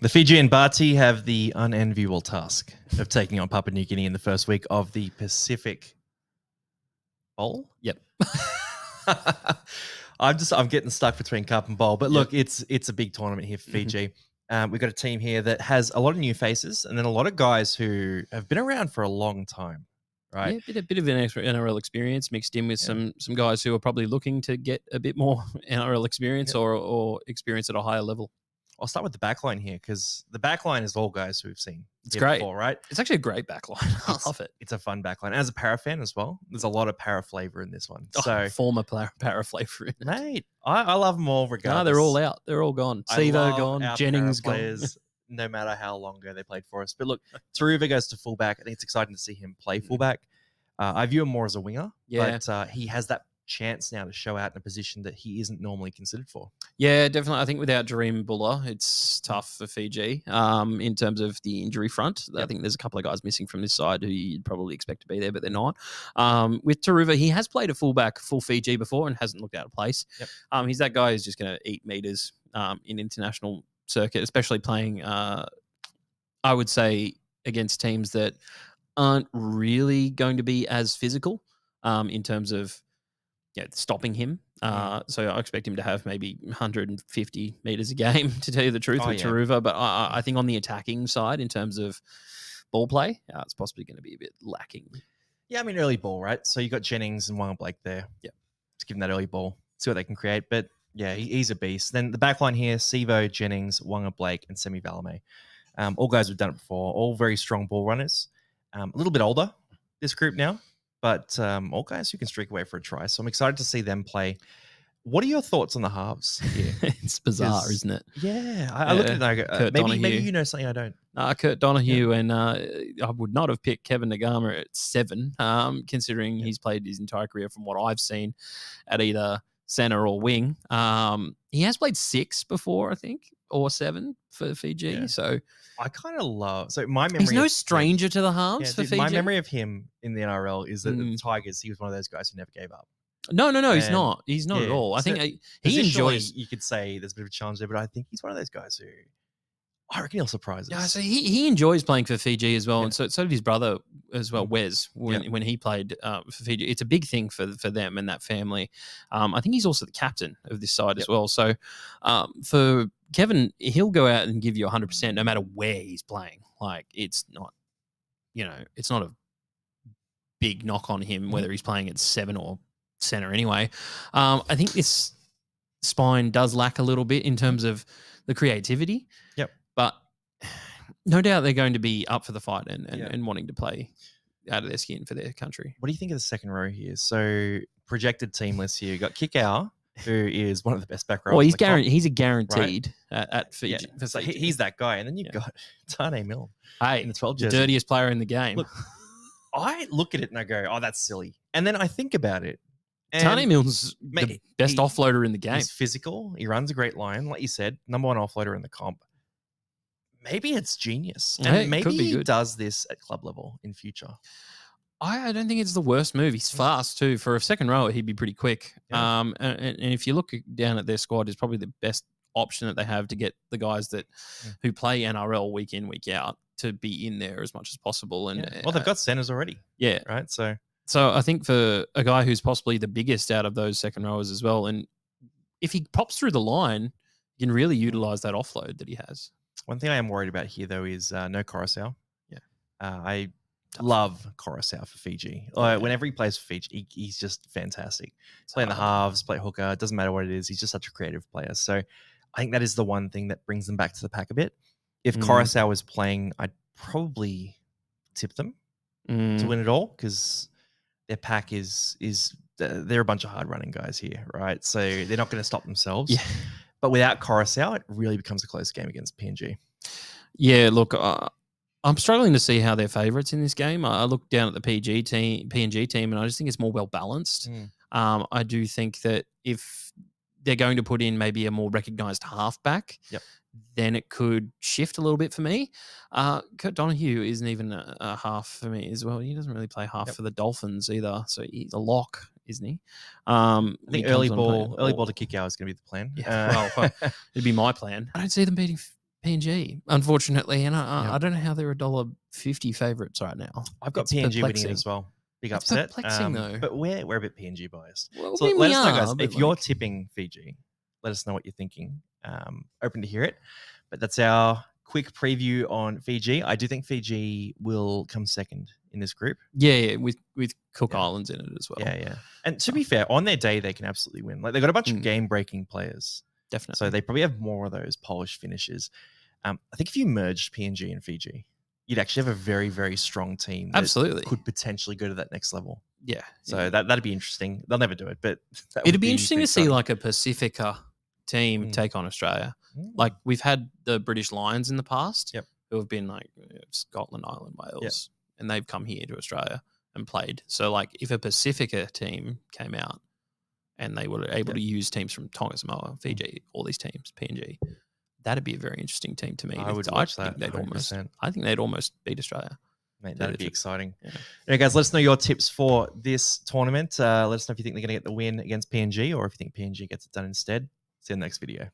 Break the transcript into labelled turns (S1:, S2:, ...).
S1: The Fiji and Bati have the unenviable task of taking on Papua New Guinea in the first week of the Pacific Bowl.
S2: Yep.
S1: I'm getting stuck between Cup and Bowl, but look, it's a big tournament here for Fiji. We've got a team here that has a lot of new faces and then a lot of guys who have been around for a long time, right?
S2: Yeah, a bit of an extra NRL experience mixed in with some guys who are probably looking to get a bit more NRL experience or experience at a higher level.
S1: I'll start with the backline here because the backline is all guys who we've seen.
S2: It's great,
S1: before, right?
S2: It's actually a great backline. I love it.
S1: It's a fun backline. As a para fan as well, there's a lot of para flavor in this one. So
S2: former para flavor in it.
S1: Mate, I love them all regardless.
S2: No, they're all out. They're all gone. Sevo gone. Jennings gone.
S1: No matter how long ago they played for us. But look, Taruva goes to fullback. I think it's exciting to see him play fullback. I view him more as a winger, but he has that chance now to show out in a position that he isn't normally considered for.
S2: Yeah, definitely. I think without Jareem Buller, it's tough for Fiji in terms of the injury front. I think there's a couple of guys missing from this side who you'd probably expect to be there, but they're not. With Taruva, he has played a fullback full Fiji before and hasn't looked out of place. Yep. He's that guy who's just going to eat meters in international circuit, especially playing, I would say, against teams that aren't really going to be as physical in terms of stopping him. So I expect him to have maybe 150 meters a game, to tell you the truth, with Taruva. But I think on the attacking side, in terms of ball play, it's possibly going to be a bit lacking.
S1: Yeah, I mean, early ball, right? So you got Jennings and Wanga Blake there. Yeah. Just give him that early ball, see what they can create. But yeah, he's a beast. Then the back line here, Sevo, Jennings, Wanga Blake, and Semi Valame. All guys who've done it before, all very strong ball runners. A little bit older, this group now. But all guys who can streak away for a try. So I'm excited to see them play. What are your thoughts on the halves here?
S2: It's bizarre, isn't it?
S1: Yeah. I look at it and I go, maybe you know something I don't.
S2: Kurt Donahue, and I would not have picked Kevin Nagama at 7, considering he's played his entire career from what I've seen at either center or wing. He has played 6 before, I think, or 7 for Fiji. Yeah. So
S1: I kind of love. So my memory.
S2: He's no stranger to the halves for Fiji.
S1: My memory of him in the NRL is that the Tigers, he was one of those guys who never gave up.
S2: No, he's not. He's not at all. I think he enjoys.
S1: You could say there's a bit of a challenge there, but I think he's one of those guys who I reckon he'll surprise us.
S2: Yeah, so he enjoys playing for Fiji as well, and so did his brother as well, Wes, when he played for Fiji. It's a big thing for them and that family. I think he's also the captain of this side as well. So for Kevin, he'll go out and give you 100% no matter where he's playing. Like, it's not, it's not a big knock on him whether he's playing at 7 or center anyway. I think this spine does lack a little bit in terms of the creativity.
S1: Yep.
S2: But no doubt they're going to be up for the fight and wanting to play out of their skin for their country.
S1: What do you think of the second row here? So projected team list here. You got Kikau, who is one of the best back rows.
S2: Well, he's a guaranteed at Fiji.
S1: Yeah. So he's that guy. And then you've got Tane Milne.
S2: Hey,
S1: in the 12
S2: jersey. The dirtiest player in the game.
S1: Look, I look at it and I go, oh, that's silly. And then I think about it.
S2: Tane Milne's the best offloader in the game.
S1: He's physical. He runs a great line. Like you said, number 1 offloader in the comp. Maybe it's genius. And maybe he does this at club level in future.
S2: I don't think it's the worst move. He's fast too. For a second rower, he'd be pretty quick. Yeah. And if you look down at their squad, it's probably the best option that they have to get the guys that who play NRL week in, week out to be in there as much as possible. And
S1: well, they've got centers already.
S2: Yeah.
S1: Right.
S2: So I think for a guy who's possibly the biggest out of those second rowers as well, and if he pops through the line, you can really utilize that offload that he has.
S1: One thing I am worried about here, though, is no Coruscant.
S2: Yeah.
S1: I love Coruscant for Fiji. Whenever he plays for Fiji, he's just fantastic. Play in the halves, play hooker. It doesn't matter what it is. He's just such a creative player. So I think that is the one thing that brings them back to the pack a bit. If Coruscant was playing, I'd probably tip them to win it all because their pack is they're a bunch of hard running guys here, right? So they're not going to stop themselves. Yeah. But without Coruscant, it really becomes a close game against PNG.
S2: Yeah, look, I'm struggling to see how they're favourites in this game. I look down at the PNG team, and I just think it's more well balanced. I do think that if they're going to put in maybe a more recognised halfback, then it could shift a little bit for me. Kurt Donahue isn't even a half for me as well. He doesn't really play half for the Dolphins either, so he's a lock, isn't he?
S1: I think early ball to Kikau is going to be the plan.
S2: Yeah, well, it'd be my plan. I don't see them beating PNG, unfortunately, and
S1: Yeah.
S2: I don't know how they're $1.50 favourites right now.
S1: I've got
S2: It's
S1: PNG winning it
S2: perplexing.
S1: as well. Big
S2: It's
S1: upset.
S2: perplexing, though.
S1: But we're a bit PNG biased.
S2: Well,
S1: So
S2: we
S1: let us know, guys.
S2: are, but
S1: If you're
S2: like,
S1: tipping Fiji, let us know what you're thinking. Open to hear it. But that's our quick preview on Fiji. I do think Fiji will come second in this group.
S2: yeah, with Cook
S1: Yeah.
S2: Islands in it as well.
S1: Yeah. And to be fair, on their day, they can absolutely win. Like, they've got a bunch of game-breaking players.
S2: Definitely.
S1: So they probably have more of those polished finishes. I think if you merged PNG and Fiji, you'd actually have a very, very strong team that
S2: Absolutely.
S1: could potentially go to that next level.
S2: Yeah.
S1: So that'd be interesting. They'll never do it, but
S2: It'd be interesting to see like a Pacifica team
S1: Mm.
S2: take on Australia.
S1: Mm.
S2: Like we've had the British Lions in the past,
S1: Yep.
S2: who have been like Scotland, Ireland, Wales, and they've come here to Australia and played. So like if a Pacifica team came out and they were able to use teams from Tonga, Samoa, Fiji, all these teams, PNG, that'd be a very interesting team to me.
S1: I would watch that.
S2: I think they'd almost beat Australia.
S1: Mate, that'd be exciting.
S2: Yeah.
S1: Anyway, guys, let us know your tips for this tournament. Let us know if you think they're going to get the win against PNG or if you think PNG gets it done instead. See you in the next video.